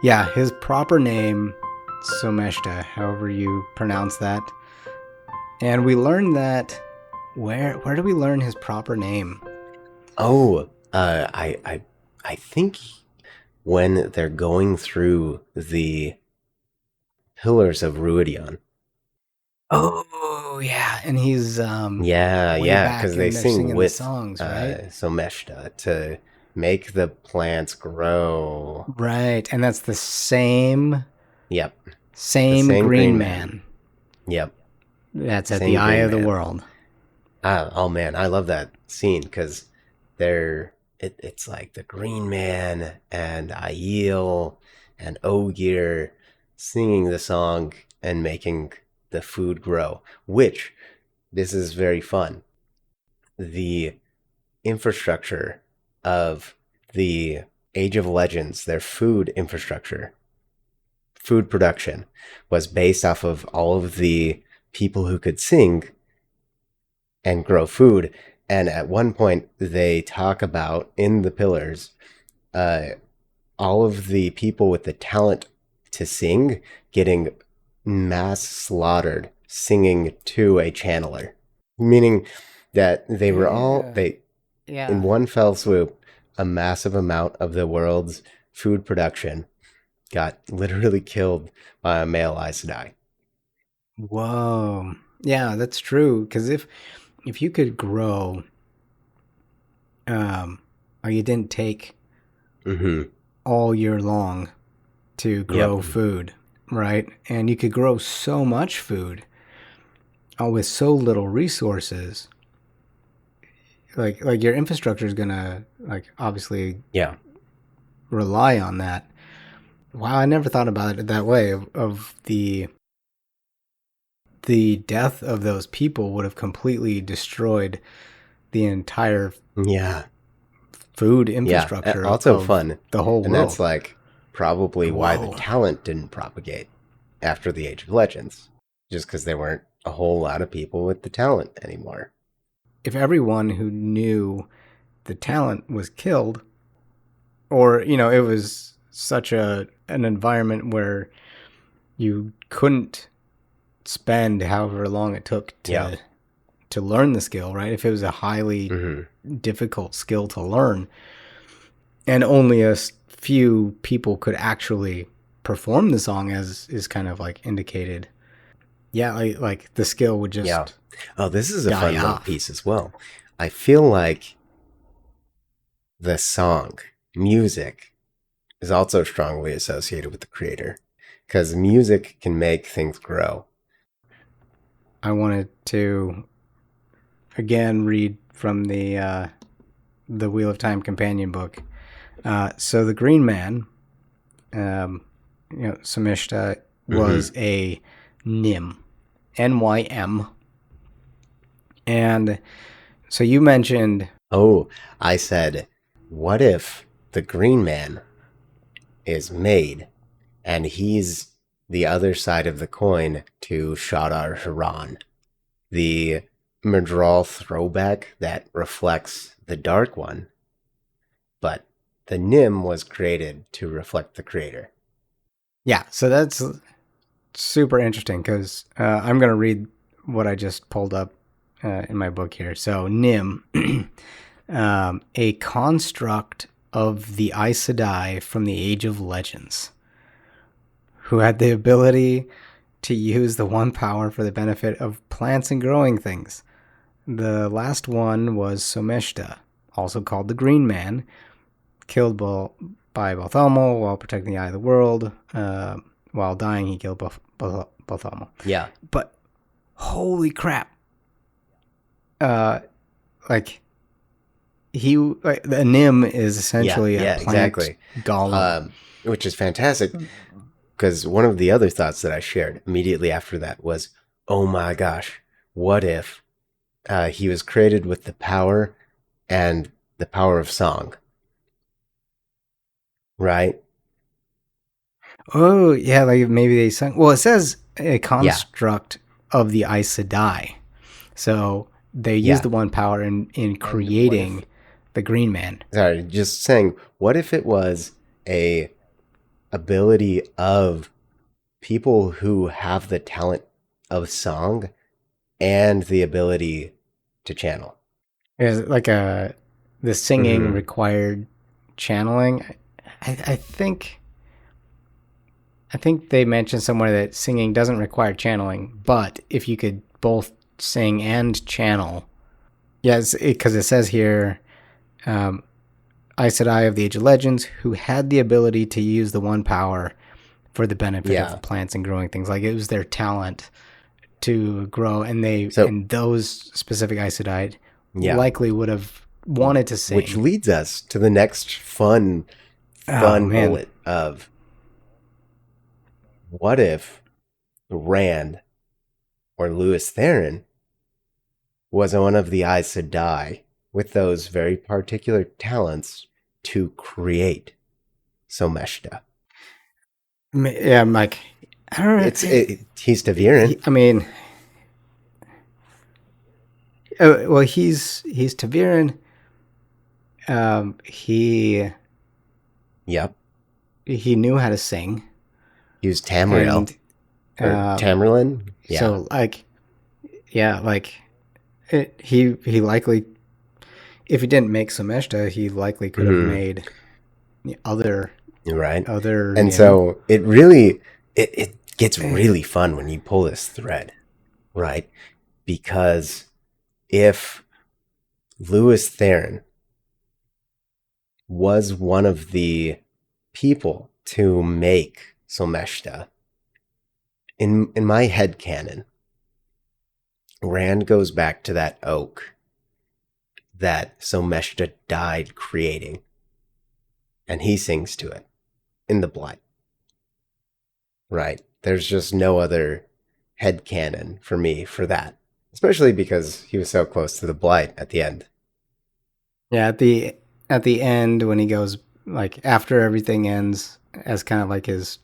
Yeah, his proper name, Someshta, however you pronounce that. And we learned that, where do we learn his proper name? Oh, I think when they're going through the pillars of Ruidion. Oh, yeah, and he's way Yeah, back because they and they're sing singing the with songs, right? Someshta to make the plants grow. Right, and that's the same Yep, the same same green green man. man Yep, that's at the same eye green of the man. world. Oh man, I love that scene because it's like the Green Man and Aiel and Ogier singing the song and making the food grow, which this is very fun. The infrastructure of the Age of Legends, their food infrastructure, food production, was based off of all of the people who could sing and grow food. And at one point, they talk about in the pillars, uh, all of the people with the talent to sing getting mass slaughtered singing to a channeler, meaning that they were all Yeah. they in Yeah. one fell swoop, a massive amount of the world's food production got literally killed by a male Aes Sedai. Whoa. Yeah, that's true. Because if you could grow, or you didn't take Mm-hmm. all year long to Yep. grow food, right? And you could grow so much food, with so little resources. Like your infrastructure is gonna, like, obviously Yeah. rely on that. Wow, I never thought about it that way. Of the death of those people would have completely destroyed the entire Yeah. food Yeah. infrastructure Also of fun. the whole And that's world. like probably why the Whoa. talent didn't propagate after the Age of Legends. Just because there weren't a whole lot of people with the talent anymore. If everyone who knew the talent was killed, or, it was such an environment where you couldn't spend however long it took Yeah. to learn the skill, right? If it was a highly Mm-hmm. difficult skill to learn, and only a few people could actually perform the song, as is kind of like indicated, yeah, like the skill would Yeah. just Oh, this is a die fun little off. piece as well. I feel like the song, music, is also strongly associated with the creator because music can make things grow. I wanted to again read from the Wheel of Time companion book. So the Green Man, Someshta, was Mm-hmm. a Nym, Nym, and so you mentioned. Oh, I said, what if the Green Man is made and he's the other side of the coin to Shadar Haran, the Madral throwback that reflects the Dark One, but the Nym was created to reflect the creator. Yeah, so that's super interesting because I'm going to read what I just pulled up in my book here. So, Nym, a construct of the Aes Sedai from the Age of Legends, who had the ability to use the one power for the benefit of plants and growing things. The last one was Someshta, also called the Green Man, killed by Balthamel while protecting the Eye of the World. While dying, he killed Balthamel. Yeah. But holy crap! Like the Nym is essentially a Yeah, plant exactly. golem. Which is fantastic because one of the other thoughts that I shared immediately after that was, oh my gosh, what if he was created with the power and the power of song, right? Oh yeah, like maybe they sung. Well, it says a Yeah, construct of the Aes Sedai, so they use yeah. the one power in And what if, creating the Green Man. sorry, just saying, what if it was a ability of people who have the talent of song and the ability to channel. Is it like the singing Mm-hmm. required channeling? I think they mentioned somewhere that singing doesn't require channeling, but if you could both sing and channel, yes, because it says here, Aes Sedai of the Age of Legends, who had the ability to use the one power for the benefit of the Yeah. plants and growing things. Like it was their talent to grow, and So, those specific Aes Sedai yeah. likely would have wanted to Which sing. leads us to the next fun Oh man, bullet of what if Rand or Lewis Theron was one of the Aes Sedai with those very particular talents to create Someshta. yeah, Mike. I don't know. He's Taviran. I mean, well, he's Taviran. Yep. He knew how to sing, He was Tamriel. and Or Tamerlin. Yeah. so like, yeah, like he likely, if he didn't make Someshta, he likely could have made other Right. other. And so it really it gets really fun when you pull this thread, right? Because if Lewis Theron was one of the people to make Someshta, in my head canon, Rand goes back to that oak that Someshta died creating, and he sings to it in the Blight. Right? There's just no other headcanon for me for that, especially because he was so close to the Blight at the end. Yeah, at the end when he goes, like after everything ends, as kind of like his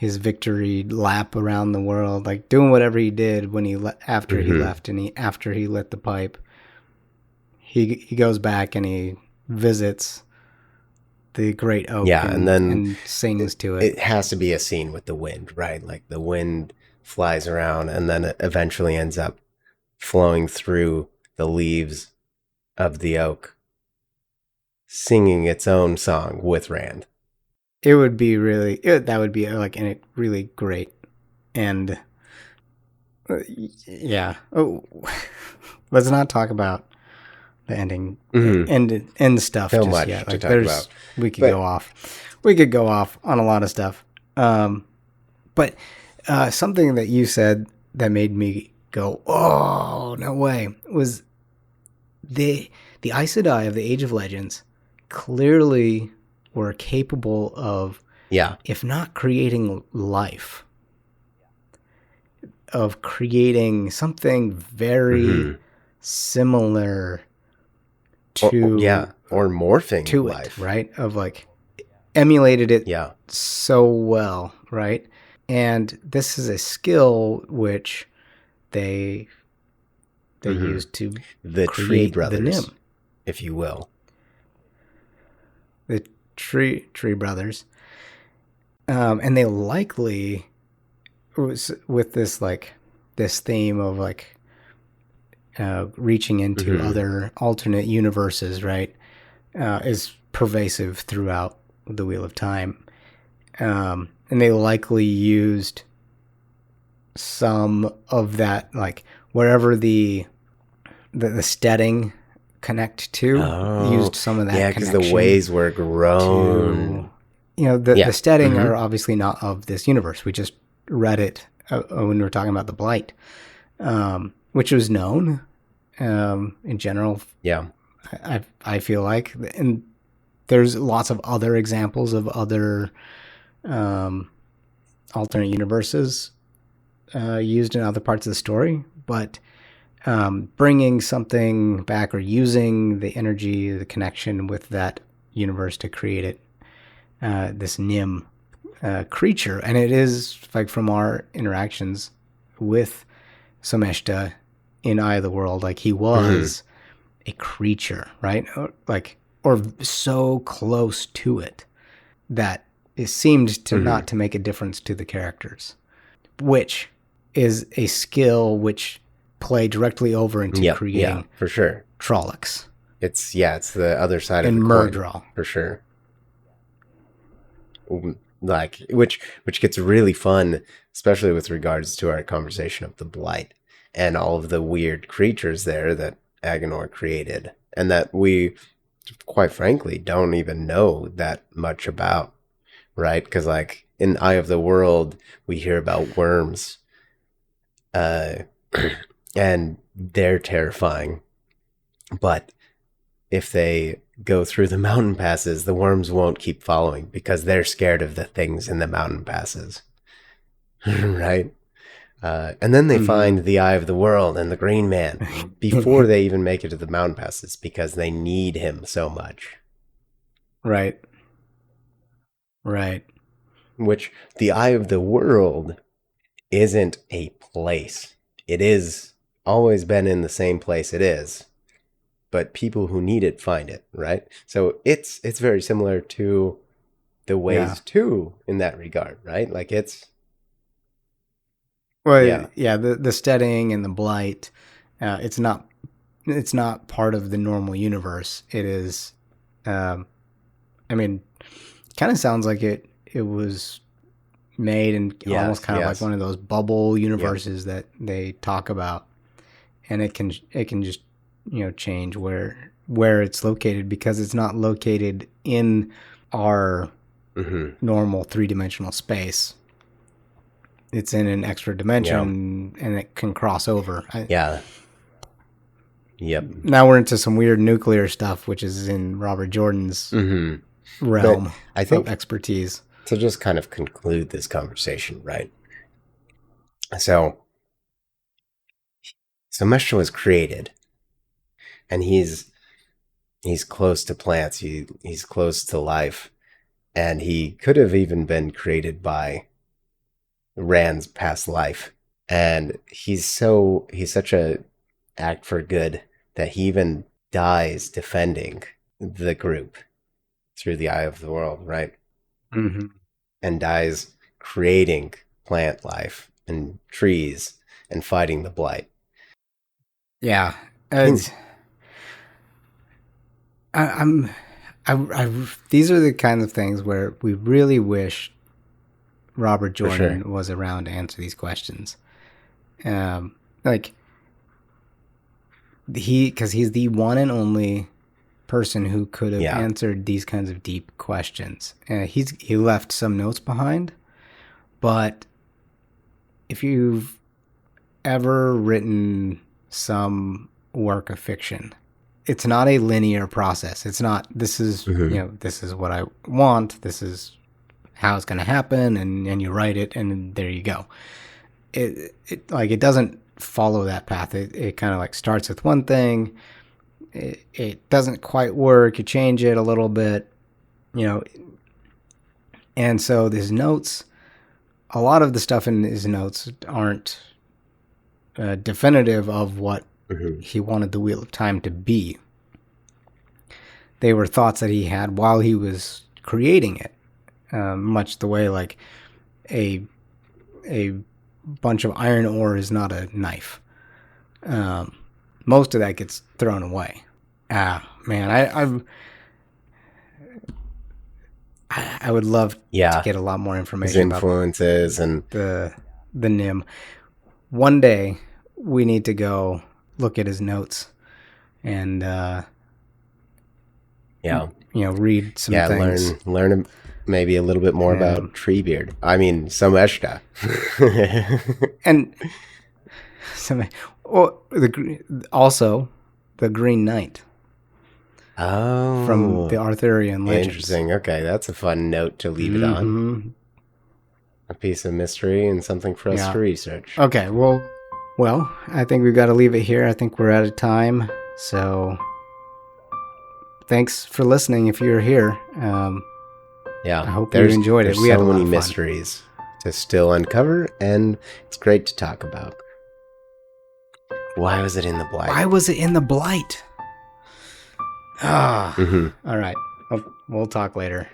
victory lap around the world, like doing whatever he did when he after he left, and after he lit the pipe, he goes back and he visits the great oak, and then and sings to it. It has to be a scene with the wind, right? Like the wind flies around and then it eventually ends up flowing through the leaves of the oak, singing its own song with Rand. It would be really that would be like really great, and yeah. Oh, let's not talk about the ending end stuff So just much yet. to Like talk there's about. we could go off. We could go off on a lot of stuff. But something that you said that made me go, "Oh, no way," was the Aes Sedai of the Age of Legends clearly were capable of, if not creating life, of creating something very similar to or morphing to life, it, right? Of like emulated it Yeah. so well, right? And this is a skill which they used to The create Tree the Brothers, Nim, if you will. the tree brothers, and they likely was with this like this theme of like reaching into other alternate universes, right? Is pervasive throughout the Wheel of Time, and they likely used some of that, like wherever the steading connect to, used some of that. Yeah, because the ways were grown. To, the steading are obviously not of this universe. We just read it when we were talking about the Blight, which was known in general. Yeah. I feel like, and there's lots of other examples of other alternate universes used in other parts of the story, but bringing something back or using the energy, the connection with that universe to create it, this Nim creature. And it is like from our interactions with Someshta in Eye of the World, like he was a creature, right? Or so close to it that it seemed to not to make a difference to the characters, which is a skill which play directly over into creating for sure trollocs. It's the other side and of the Murdraw coin, for sure. Like which gets really fun, especially with regards to our conversation of the Blight and all of the weird creatures there that Agenor created, and that we, quite frankly, don't even know that much about, right? Because like in Eye of the World, we hear about worms, and they're terrifying, but if they go through the mountain passes, the worms won't keep following because they're scared of the things in the mountain passes. Right? And then they find the Eye of the World and the Green Man before they even make it to the mountain passes because they need him so much. Right. Right. Which the Eye of the World isn't a place. It is always been in the same place it is. But people who need it find it, right? So it's very similar to the Ways 2 in that regard, right? Like it's... Well, the steading and the Blight, it's not part of the normal universe. It is, I mean, kind of sounds like it was made in almost kind of like one of those bubble universes that they talk about, and it can just change where it's located because it's not located in our normal 3-dimensional space. It's in an extra dimension and it can cross over. Yep. Now we're into some weird nuclear stuff, which is in Robert Jordan's realm I think, of expertise. To just kind of conclude this conversation, right? So Someshta was created, and he's close to plants. He's close to life, and he could have even been created by Rand's past life. And he's such a act for good that he even dies defending the group through the Eye of the World, right? Mm-hmm. And dies creating plant life and trees and fighting the Blight. Yeah. These are the kinds of things where we really wish Robert Jordan was around to answer these questions. Because he's the one and only person who could have answered these kinds of deep questions. He left some notes behind, but if you've ever written some work of fiction, it's not a linear process. It's not, this is, this is what I want, this is how it's going to happen, and you write it, and there you go. It doesn't follow that path. It kind of like starts with one thing, it doesn't quite work, you change it a little bit, and so his notes, a lot of the stuff in his notes aren't definitive of what he wanted the Wheel of Time to be. They were thoughts that he had while he was creating it, much the way like a bunch of iron ore is not a knife. Most of that gets thrown away. Man, I would love to get a lot more information his influences about the Nim. One day we need to go look at his notes and read some things. Learn maybe a little bit more about Treebeard. I mean, Someshta. And also the Green Knight. Oh, from the Arthurian legends. Interesting. Okay, that's a fun note to leave it on. A piece of mystery and something for us to research. Okay, well, I think we've got to leave it here. I think we're out of time. So, thanks for listening. If you're here, I hope you enjoyed it. We had so many mysteries to still uncover, and it's great to talk about. Why was it in the Blight? All right. We'll talk later.